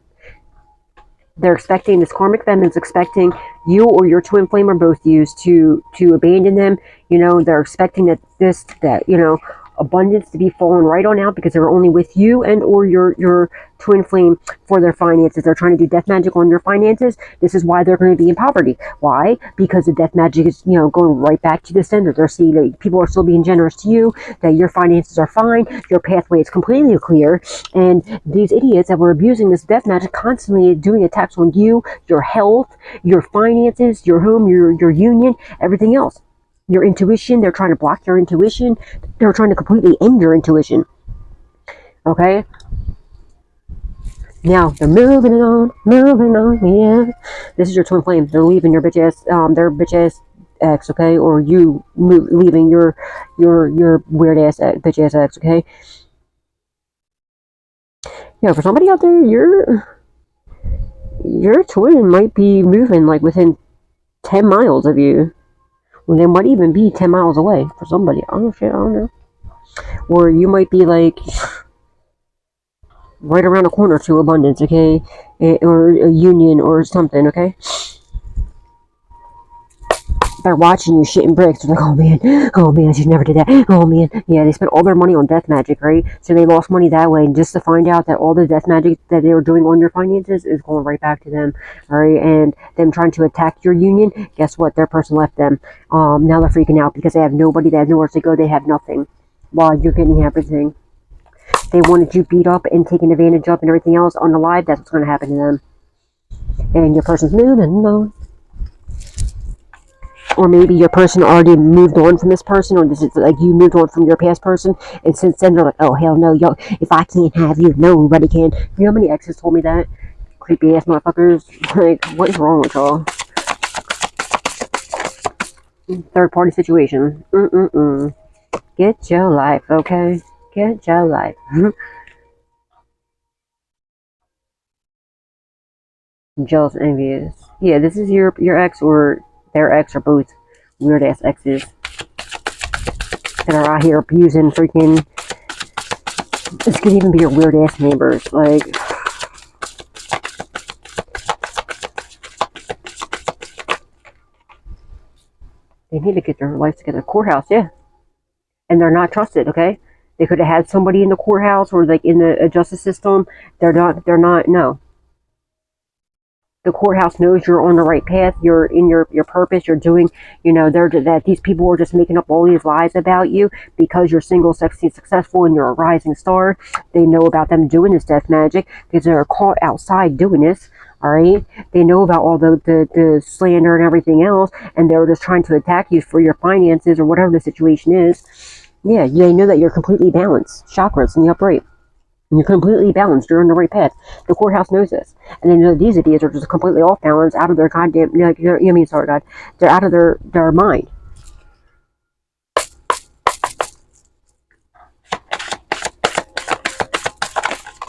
They're expecting, this karmic femine's expecting you or your twin flame or both yous to abandon them. You know, they're expecting that you know, abundance to be fallen right on out because they're only with you and or your twin flame for their finances. They're trying to do death magic on your finances. This is why they're going to be in poverty. Why? Because the death magic is, you know, going right back to the sender. They're seeing that people are still being generous to you, that your finances are fine, your pathway is completely clear, and these idiots that were abusing this death magic constantly doing attacks on you, your health, your finances, your home, your union, everything else. Your intuition, they're trying to block your intuition. They're trying to completely end your intuition. Okay? Now, they're moving on, yeah. This is your twin flame. They're leaving your bitch ass, their bitch ass ex, okay? Or you leaving your weird ass bitch ass ex, okay? Yeah, for somebody out there, your twin might be moving like within 10 miles of you. Well, they might even be 10 miles away for somebody. Oh, shit, I don't know. Or you might be like, right around the corner to abundance, okay? Or a union or something, okay? They're watching you shitting bricks. They're like, oh man, I should never do that. Oh man. Yeah, they spent all their money on death magic, right? So they lost money that way. And just to find out that all the death magic that they were doing on your finances is going right back to them, all right? And them trying to attack your union, guess what? Their person left them. Now they're freaking out because they have nobody, they have nowhere to go, they have nothing. While you're getting everything. They wanted you beat up and taken advantage of and everything else on the live. That's what's going to happen to them. And your person's moving on. Or maybe your person already moved on from this person, or this is like you moved on from your past person, and since then they're like, oh hell no, yo, if I can't have you, nobody can. You know how many exes told me that? Creepy ass motherfuckers. Like, what is wrong with y'all? Third party situation. Get your life, okay? Get your life. Jealous, envious. Yeah, this is your ex or their ex or both weird ass exes that are out here abusing freaking. This could even be your weird ass neighbors. Like, they need to get their life together. Courthouse, yeah, and they're not trusted. Okay, they could have had somebody in the courthouse or like in the justice system. They're not. No. The courthouse knows you're on the right path. You're in your purpose. You're doing, that these people are just making up all these lies about you because you're single, sexy, successful, and you're a rising star. They know about them doing this death magic because they're caught outside doing this. All right. They know about all the slander and everything else, and they're just trying to attack you for your finances or whatever the situation is. Yeah, they know that you're completely balanced, chakras in the upright. And you're completely balanced. You're on the right path. The courthouse knows this. And they know these idiots are just completely off balance, out of their goddamn, they're out of their mind.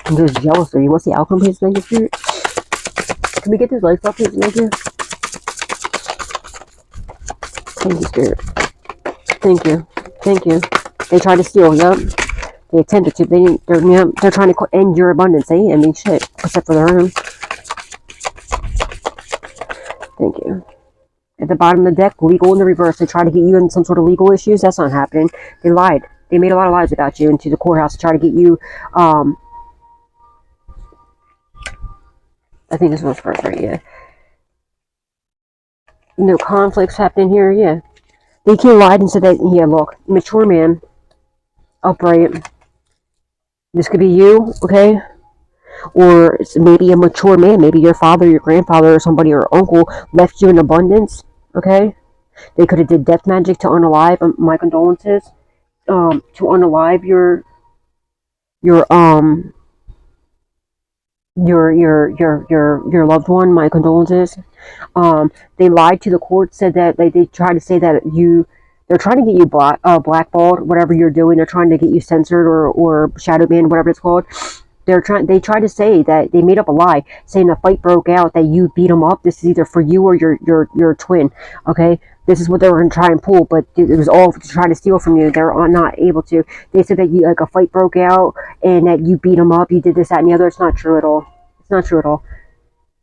And there's jealousy. What's the outcome, please? Thank you, Spirit. Can we get this life up, please? Thank you. Thank you, Spirit. Thank you. Thank you. They tried to steal, yup. They attempted to. They're trying to end your abundance. They ain't ending shit except for their own. Thank you. At the bottom of the deck, legal in the reverse. They try to get you in some sort of legal issues. That's not happening. They lied. They made a lot of lies about you into the courthouse to try to get you. I think this was first, right? Yeah. No conflicts happening here. Yeah. They came lied and said that. Yeah, look, mature man, upright. This could be you, okay? Or maybe a mature man. Maybe your father, your grandfather, or somebody, or uncle left you in abundance, okay? They could have did death magic to unalive. My condolences. To unalive your loved one. My condolences. They lied to the court. Said that they tried to say that they're trying to get you blackballed, whatever you're doing. They're trying to get you censored or shadow banned, whatever it's called. They tried to say that they made up a lie, saying a fight broke out, that you beat them up. This is either for you or your twin. Okay, this is what they were going to try and pull, but it was all to try to steal from you. They're not able to. They said that you a fight broke out and that you beat them up. You did this, that, and the other. It's not true at all. It's not true at all.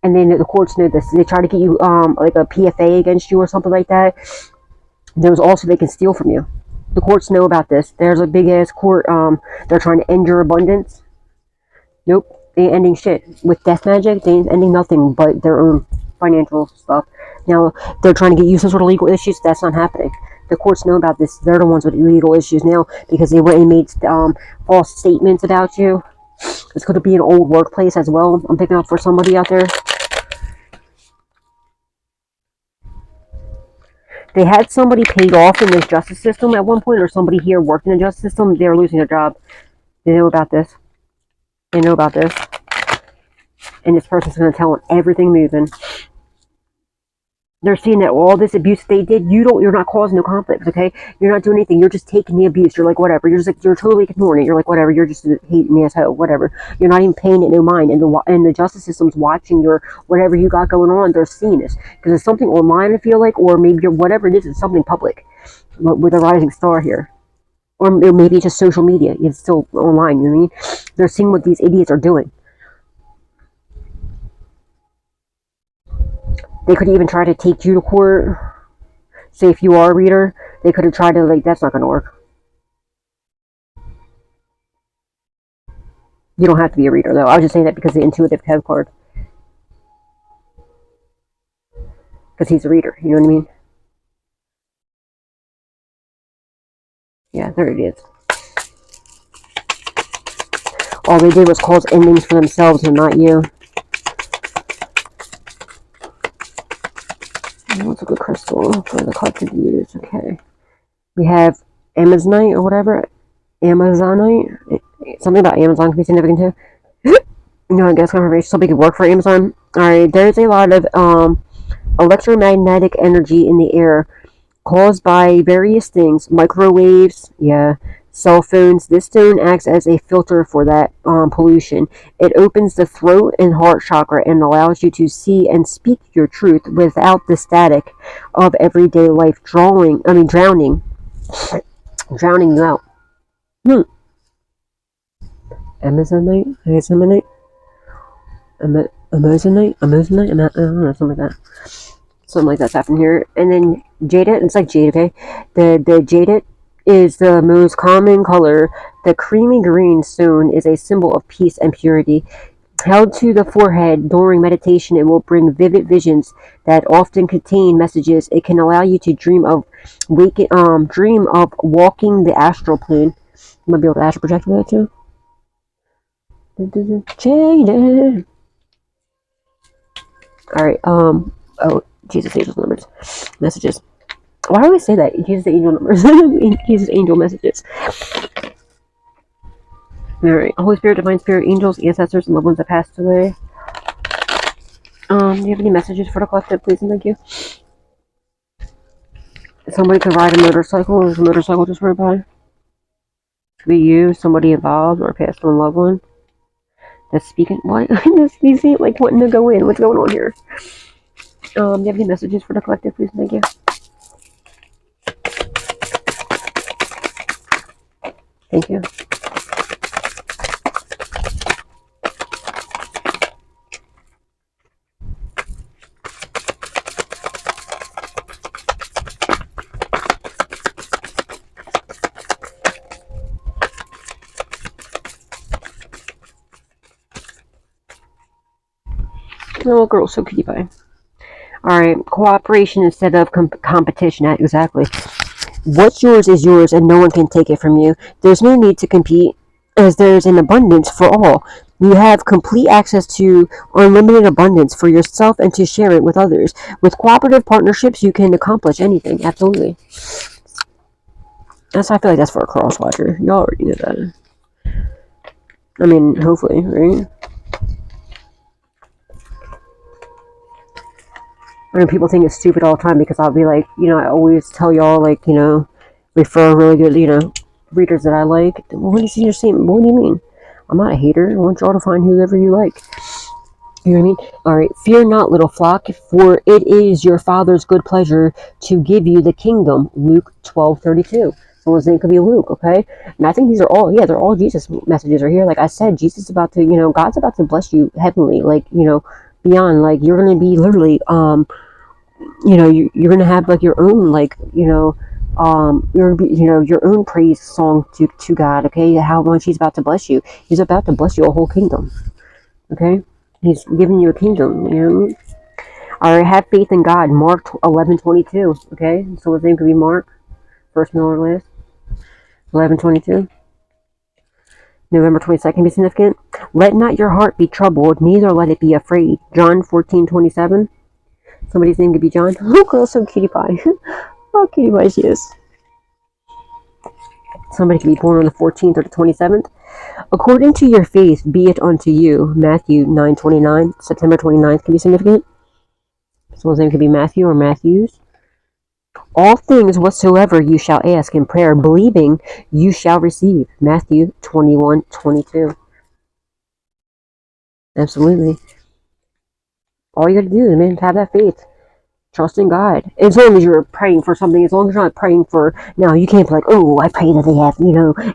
And then the courts know this. They try to get you like a PFA against you or something like that. There's also they can steal from you. The courts know about this. There's a big ass court. They're trying to end your abundance. Nope, they ain't ending shit with death magic. They ain't ending nothing but their own financial stuff. Now they're trying to get you some sort of legal issues. That's not happening. The courts know about this. They're the ones with legal issues now because they went and made false statements about you. It's going to be an old workplace as well. I'm picking up for somebody out there. They had somebody paid off in this justice system at one point, or somebody here worked in the justice system. They were losing their job. They know about this. They know about this. And this person's going to tell them everything moving. They're seeing that all this abuse they did, you're not causing no conflicts, okay? You're not doing anything. You're just taking the abuse. You're like, whatever. You're totally ignoring it. You're like, whatever. You're just a hating asshole, whatever. You're not even paying it no mind. And the justice system's watching your, whatever you got going on, they're seeing this. Because it's something online, I feel like, or maybe whatever it is, it's something public. With a rising star here. Or maybe just social media. It's still online, you know what I mean? They're seeing what these idiots are doing. They could even try to take you to court. Say if you are a reader, they could have tried to, like, that's not going to work. You don't have to be a reader, though. I was just saying that because the intuitive Kev card. Because he's a reader, you know what I mean? Yeah, there it is. All they did was cause endings for themselves and not you. What's a good crystal for the card to use? Okay. We have Amazonite or whatever. Amazonite. Something about Amazon can be significant too. No, I guess confirmation. Something could work for Amazon. Alright, there's a lot of electromagnetic energy in the air caused by various things. Microwaves, yeah. Cell phones. This stone acts as a filter for that pollution. It opens the throat and heart chakra and allows you to see and speak your truth without the static of everyday life drowning you out. Amazonite? Amazonite? Amazonite? I don't know, something like that. Something like that's happened here. And then jaded, it's like jade, okay? The jaded is the most common color. The creamy green stone is a symbol of peace and purity. Held to the forehead during meditation, it will bring vivid visions that often contain messages. It can allow you to dream of walking the astral plane. You might be able to astral project with that too. Jaded. Alright, oh, Jesus, angel numbers. Messages. Why do I say that? Jesus, angel numbers. Jesus, angel messages. Alright, Holy Spirit, Divine Spirit, angels, ancestors, and loved ones that passed away. Do you have any messages for the collective, please and thank you? Somebody could ride a motorcycle. Is a motorcycle just right by? Could be you, somebody involved, or a passed on loved one. That's speaking. What? You seem like wanting to go in. What's going on here? Do you have any messages for the collective, please? Thank you. Thank you. Oh, girl, so cutie pie. Alright, cooperation instead of competition. Exactly. What's yours is yours and no one can take it from you. There's no need to compete as there's an abundance for all. You have complete access to unlimited abundance for yourself and to share it with others. With cooperative partnerships, you can accomplish anything. Absolutely. I feel like that's for a crosswatcher. Y'all already know that. I mean, hopefully, right? I mean, people think it's stupid all the time because I'll be like, I always tell y'all, like, refer really good, readers that I like. Well, what do you see? What do you mean? I'm not a hater. I want y'all to find whoever you like. You know what I mean? Alright, fear not, little flock, for it is your Father's good pleasure to give you the kingdom. Luke 12:32. Someone's name could be Luke, okay? And I think these are all, they're all Jesus messages are here. Like I said, Jesus is about to, God's about to bless you heavenly, like, beyond, like, you're going to be literally, you're going to have, like, your own, like, your own praise song to God, okay? How much he's about to bless you. He's about to bless you a whole kingdom, okay? He's giving you a kingdom, Alright, have faith in God. Mark 11:22, okay? So his name could be Mark, first, middle, or last. 11:22. November 22nd be significant. Let not your heart be troubled, neither let it be afraid. John 14:27. Somebody's name could be John. Oh, girl, so cutie pie. Oh, cutie pie she is. Somebody could be born on the 14th or the 27th. According to your faith, be it unto you. Matthew 9:29. September 29th can be significant. Someone's name could be Matthew or Matthews. All things whatsoever you shall ask in prayer, believing, you shall receive. Matthew 21:22. Absolutely. All you got to do, man, have that faith. Trust in God. As long as you're praying for something, as long as you're not praying for, now you can't be like, oh, I pray that they have,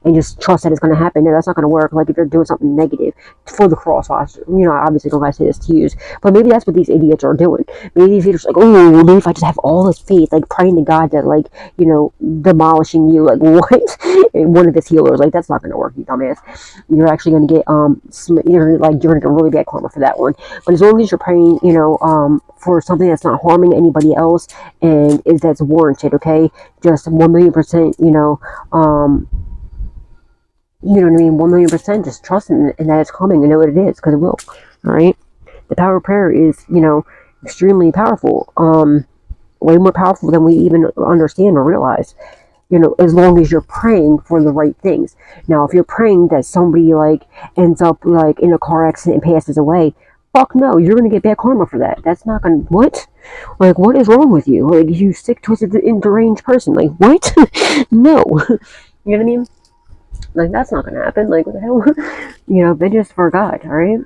and just trust that it's going to happen. No, that's not going to work. Like if you're doing something negative for the cross, obviously don't guys say this to use, but maybe that's what these idiots are doing. Maybe these idiots are like, oh, maybe if I just have all this faith, like praying to God that, like, demolishing you, like what? One of his healers, like that's not going to work, you dumbass. You're actually going to get, you're going to get really bad karma for that one. But as long as you're praying, for something that's not harming anybody else and that's warranted, okay? Just 1,000,000%, you know what I mean? 1,000,000%, just trust in that it's coming and know what it is, because it will. All right. The power of prayer is, extremely powerful. Way more powerful than we even understand or realize. As long as you're praying for the right things. Now, if you're praying that somebody like ends up like in a car accident and passes away, fuck no, you're gonna get bad karma for that. That's not gonna, what? Like, what is wrong with you? Like, you sick, twisted, deranged person. Like, what? No. You know what I mean? Like, that's not gonna happen. Like, what the hell? Vengeance for God, alright?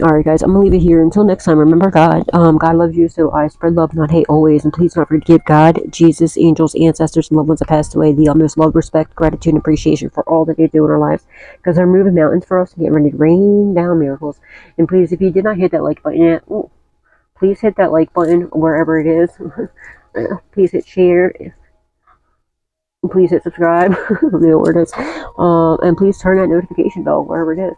Alright, guys, I'm gonna leave it here. Until next time, remember God. God loves you, so I spread love, not hate, always. And please don't forget to give God, Jesus, angels, ancestors, and loved ones that passed away the utmost love, respect, gratitude, and appreciation for all that they do in our lives. Because they're moving mountains for us and getting ready to rain down miracles. And please, if you did not hit that like button yet, please hit that like button wherever it is. Please hit share. Please hit subscribe. I don't know where it is. And please turn that notification bell wherever it is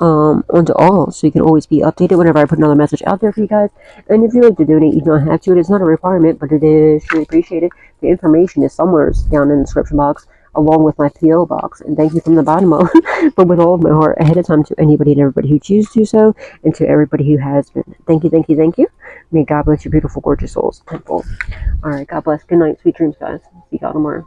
onto all, so you can always be updated whenever I put another message out there for you guys. And if you like to donate, you don't have to. It is not a requirement, but it is really appreciated. The information is somewhere down in the description box, along with my PO box. And thank you from the bottom of, but with all of my heart, ahead of time, to anybody and everybody who chooses to do so, and to everybody who has been. Thank you, thank you, thank you. May God bless your beautiful, gorgeous souls. All right, God bless. Good night, sweet dreams, guys. See y'all tomorrow.